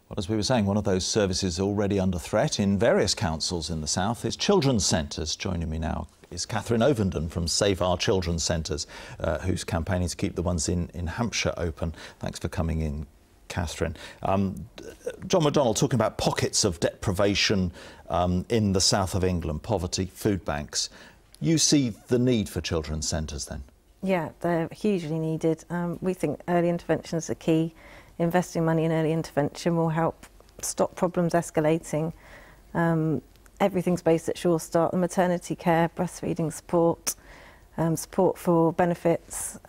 Well, as we were saying, one of those services already under threat in various councils in the south is children's centres. Joining me now is Catherine Ovenden from Save Our Children's Centres, who's campaigning to keep the ones in Hampshire open. Thanks for coming in, Catherine. John McDonnell talking about pockets of deprivation in the south of England, poverty, food banks. You see the need for children's centres then? Yeah, they're hugely needed. We think early intervention is the key. Investing money in early intervention will help stop problems escalating. Everything's based at SureStart, the maternity care, breastfeeding support, support for benefits,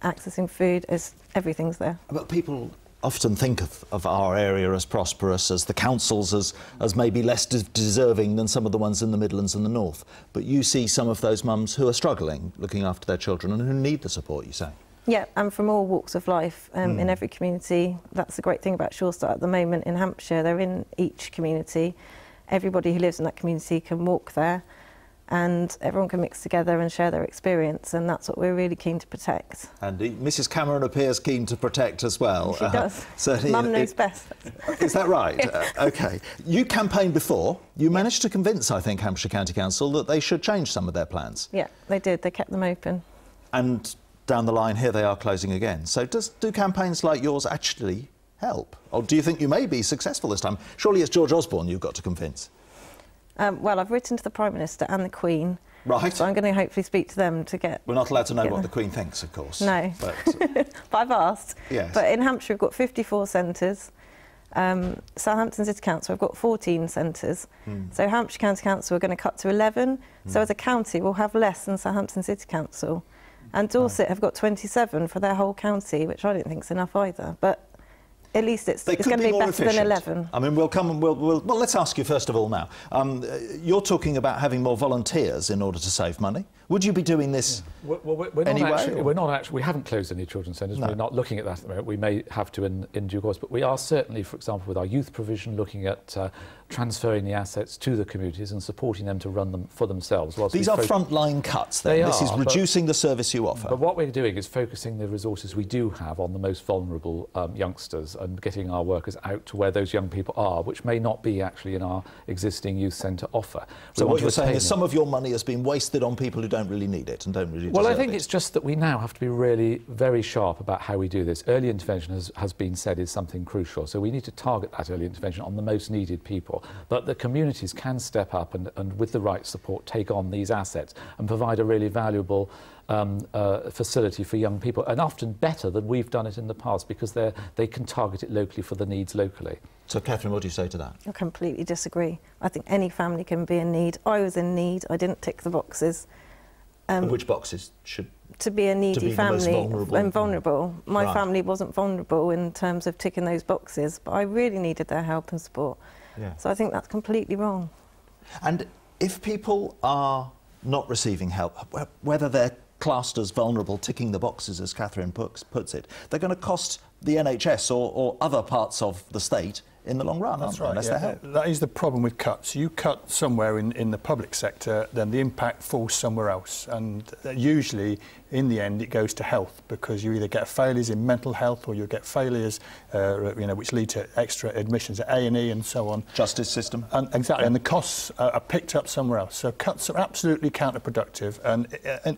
accessing food, everything's there. But people often think of our area as prosperous, as the councils as maybe less deserving than some of the ones in the Midlands and the North. But you see some of those mums who are struggling looking after their children and who need the support, you say? Yeah, and from all walks of life, in every community. That's the great thing about SureStart at the moment in Hampshire. They're in each community. Everybody who lives in that community can walk there and everyone can mix together and share their experience, and that's what we're really keen to protect. And Mrs Cameron appears keen to protect as well. She does. Mum knows best. Is that right? OK. You campaigned before. You managed to convince, I think, Hampshire County Council that they should change some of their plans. Yeah, they did. They kept them open. And down the line, here they are closing again. So do campaigns like yours actually help? Or do you think you may be successful this time? Surely it's George Osborne you've got to convince. Well, I've written to the Prime Minister and the Queen. Right. So I'm going to hopefully speak to them to get... We're not allowed to know what the Queen thinks, of course. No. But, but I've asked. Yes. But in Hampshire, we've got 54 centres. Southampton City Council, we've got 14 centres. So Hampshire County Council, we're going to cut to 11. So as a county, we'll have less than Southampton City Council. And Dorset have got 27 for their whole county, which I don't think is enough either. But at least it's going to be better than 11. I mean, we'll come and well, let's ask you first of all now. You're talking about having more volunteers in order to save money. Would you be doing this anyway? We're not actually. We haven't closed any children's centres. No. We're not looking at that at the moment. We may have to in due course, but we are certainly, for example, with our youth provision, looking at transferring the assets to the communities and supporting them to run them for themselves. These are frontline cuts, then. This is reducing the service you offer. But what we're doing is focusing the resources we do have on the most vulnerable youngsters and getting our workers out to where those young people are, which may not be actually in our existing youth centre offer. So what you're saying is some of your money has been wasted on people who don't really need it and don't really deserve it. Well, I think it's just that we now have to be really very sharp about how we do this. Early intervention has been said is something crucial, so we need to target that early intervention on the most needed people. But the communities can step up and with the right support, take on these assets and provide a really valuable facility for young people, and often better than we've done it in the past, because they can target it locally for the needs locally. So, Catherine, what do you say to that? I completely disagree. I think any family can be in need. I was in need. I didn't tick the boxes. And which boxes should... To be a needy family and vulnerable. My family wasn't vulnerable in terms of ticking those boxes, but I really needed their help and support. Yeah. So I think that's completely wrong. And if people are not receiving help, whether they're classed as vulnerable, ticking the boxes, as Catherine puts it, they're going to cost the NHS or other parts of the state in the long run, That's right, yeah. That is the problem with cuts. You cut somewhere in the public sector, then the impact falls somewhere else. And usually, in the end, it goes to health, because you either get failures in mental health or you get failures, which lead to extra admissions at A&E and so on. Justice system. And exactly, and the costs are picked up somewhere else. So cuts are absolutely counterproductive, and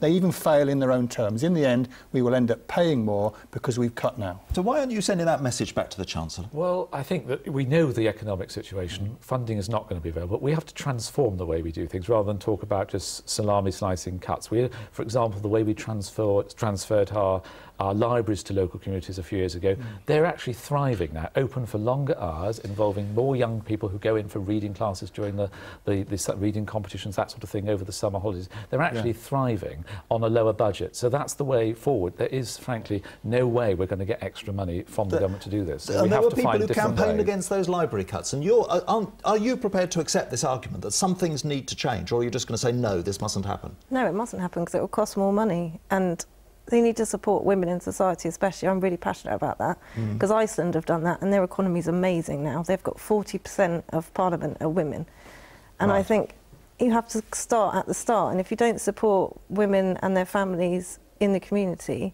they even fail in their own terms. In the end, we will end up paying more because we've cut now. So why aren't you sending that message back to the Chancellor? Well, I think that we know the economic situation. Funding is not going to be available, but we have to transform the way we do things rather than talk about just salami slicing cuts. For example, the way we transferred our libraries to local communities a few years ago, they're actually thriving now, open for longer hours, involving more young people who go in for reading classes during the reading competitions, that sort of thing, over the summer holidays. They're actually thriving on a lower budget. So that's the way forward. There is, frankly, no way we're going to get extra money from the government to do this. So we have to find different ways. There were people who campaigned against those library cuts, and are you prepared to accept this argument that some things need to change, or are you just going to say, no, this mustn't happen? No, it mustn't happen, because it will cost more money, and they need to support women in society especially. I'm really passionate about that, because Iceland have done that and their economy is amazing now. They've got 40% of Parliament are women. And I think you have to start at the start, and if you don't support women and their families in the community,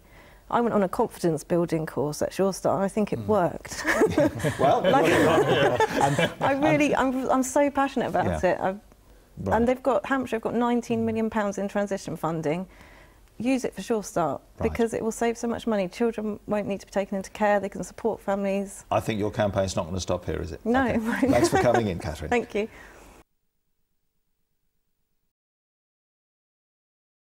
I went on a confidence building course at SureStart and I think it worked. Well, I'm so passionate about it. Right. And Hampshire have got £19 million in transition funding. Use it for SureStart because it will save so much money. Children won't need to be taken into care. They can support families. I think your campaign's not going to stop here, is it? No. Okay. Thanks for coming in, Catherine. Thank you.